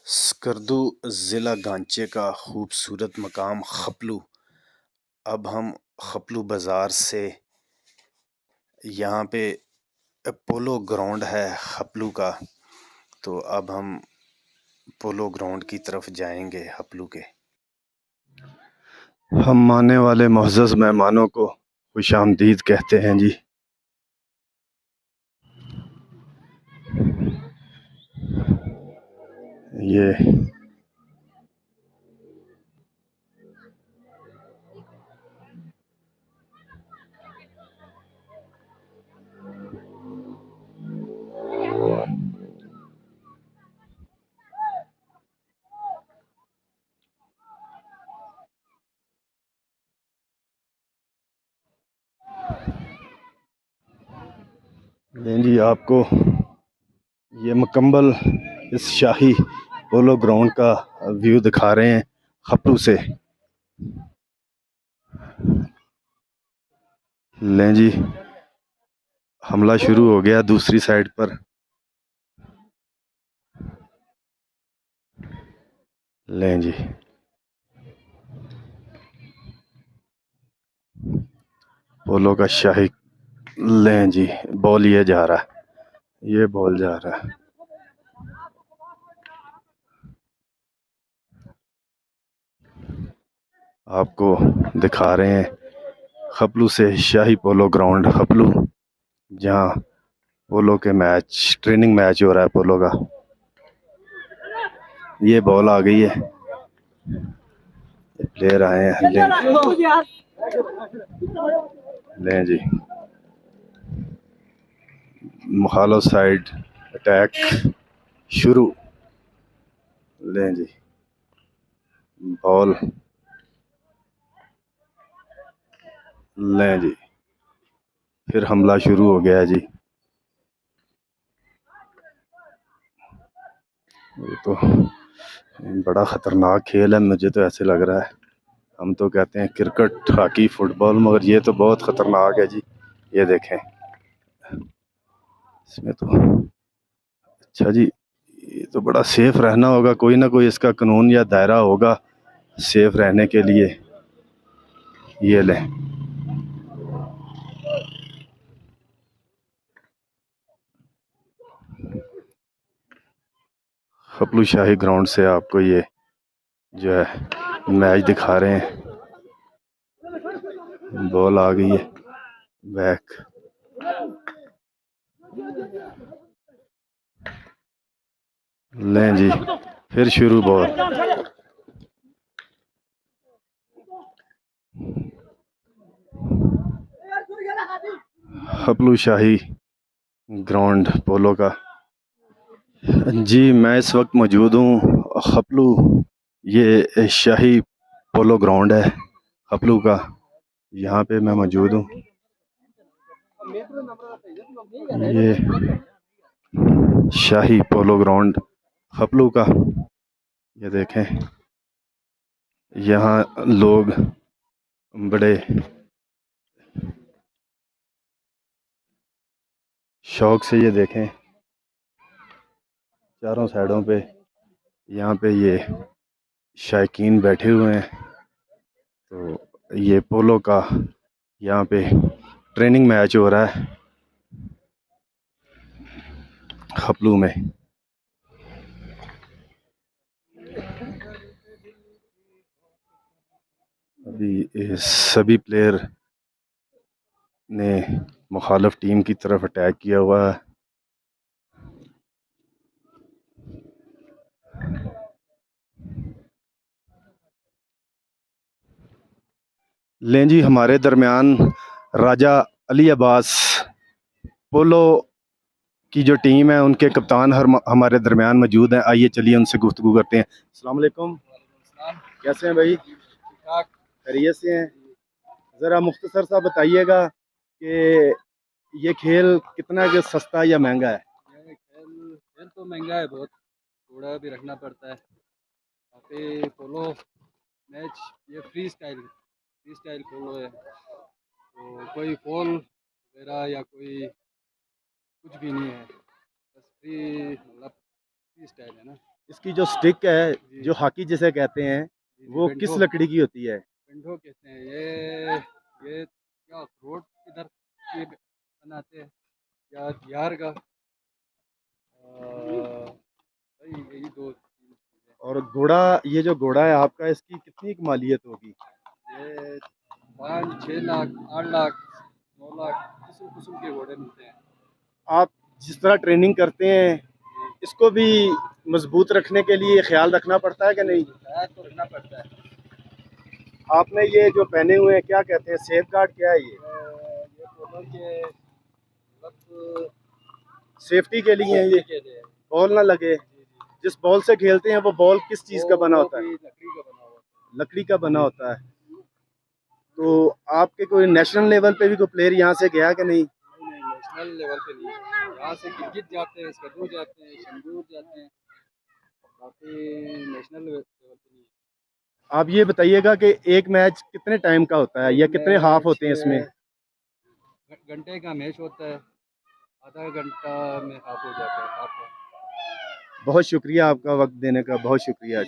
स्कर्दू ज़िला गांचे का खूबसूरत मकाम खपलू। अब हम खपलू बाज़ार से यहाँ पे पोलो ग्राउंड है खपलू का, तो अब हम पोलो ग्राउंड की तरफ जाएंगे खपलू के। हम आने वाले मुअज़्ज़ज़ मेहमानों को खुशामदीद कहते हैं जी। ये लें जी, आपको ये मुकम्मल इस शाही पोलो ग्राउंड का व्यू दिखा रहे हैं खपलू से। लें जी, हमला शुरू हो गया दूसरी साइड पर। लें जी, पोलो का शाही। लें जी, बॉल ये जा रहा है, ये बॉल जा रहा है। आपको दिखा रहे हैं खपलू से शाही पोलो ग्राउंड खपलू, जहाँ पोलो के मैच, ट्रेनिंग मैच हो रहा है पोलो का। ये बॉल आ गई है, प्लेयर आए हैं। लें जी, मुखालिफ साइड अटैक शुरू। लें जी, बॉल। लें जी, फिर हमला शुरू हो गया जी। ये तो बड़ा ख़तरनाक खेल है, मुझे तो ऐसे लग रहा है। हम तो कहते हैं क्रिकेट, हॉकी, फुटबॉल, मगर ये तो बहुत ख़तरनाक है जी। ये देखें, इसमें तो अच्छा जी, ये तो बड़ा सेफ रहना होगा। कोई ना कोई इसका कानून या दायरा होगा सेफ रहने के लिए। ये लें, खपलू शाही ग्राउंड से आपको ये जो है मैच दिखा रहे हैं। बॉल आ गई है बैक। लें जी, फिर शुरू बॉल। खपलू शाही ग्राउंड पोलो का जी, मैं इस वक्त मौजूद हूँ खपलू। ये शाही पोलो ग्राउंड है खपलू का, यहाँ पे मैं मौजूद हूँ। ये शाही पोलो ग्राउंड खपलू का, ये देखें, यहाँ लोग बड़े शौक से, ये देखें, चारों साइडों पे यहाँ पे ये शायकीन बैठे हुए हैं। तो ये पोलो का यहाँ पे ट्रेनिंग मैच हो रहा है खपलू में। अभी सभी प्लेयर ने मुखालिफ टीम की तरफ अटैक किया हुआ है। लें जी, हमारे दरमियान राजा अली अब्बास पोलो की जो टीम है उनके कप्तान हमारे दरमियान मौजूद हैं। आइए चलिए उनसे गुफ्तगू करते हैं। अस्सलाम वालेकुम, कैसे हैं भाई? खैरियत से हैं? ज़रा मुख्तसर सा बताइएगा कि ये खेल कितना के सस्ता या महंगा है? ये खेल खेल तो महंगा है बहुत, थोड़ा भी रखना पड़ता है। यहाँ पे पोलो मैच ये फ्री स्टाइल पोलो है, तो कोई फॉल वगैरह या कोई कुछ भी नहीं है, बस फ्री, मतलब फ्री स्टाइल है ना। इसकी जो स्टिक है, जी जो हॉकी जिसे कहते हैं, जी वो किस पिंठो लकड़ी की होती है? पिंठो कहते हैं ये क्या अखरोट इधर ये बनाते हैं या बिहार का भाई यही दो तीन चीज़ें और घोड़ा, ये जो घोड़ा है आपका, इसकी कितनी मालियत होगी? ये 5 6 लाख 8 लाख 9 लाख किस्म किस्म के घोड़े मिलते हैं आप जिस तरह ट्रेनिंग करते हैं, इसको भी मजबूत रखने के लिए ख्याल रखना पड़ता है कि नहीं? शायद तो रखना पड़ता है आपने ये जो पहने हुए हैं, क्या कहते हैं, सेफ गार्ड क्या है ये? ये पोलो के मतलब सेफ्टी के लिए है सेफ्टी ये, के लिए बॉल ना लगे। जी जी जिस बॉल से खेलते हैं वो बॉल किस चीज़ का बना वो होता है? भी लकड़ी का बना हुआ लकड़ी का बना होता है। तो आपके कोई नेशनल लेवल पे भी कोई प्लेयर यहाँ से गया कि नहीं? नहीं नेशनल लेवल पे नहीं है यहाँ से गिरगित जाते हैं स्कर्दू जाते हैं शंगूर जाते हैं बाकी नेशनल लेवल पे नहीं आप ये बताइएगा कि एक मैच कितने टाइम का होता है है या एक कितने हाफ मैच होते हैं इसमें? घंटे का मैच होता है आधा घंटा में हाफ हो जाता है हाफ का बहुत शुक्रिया, आपका वक्त देने का बहुत शुक्रिया।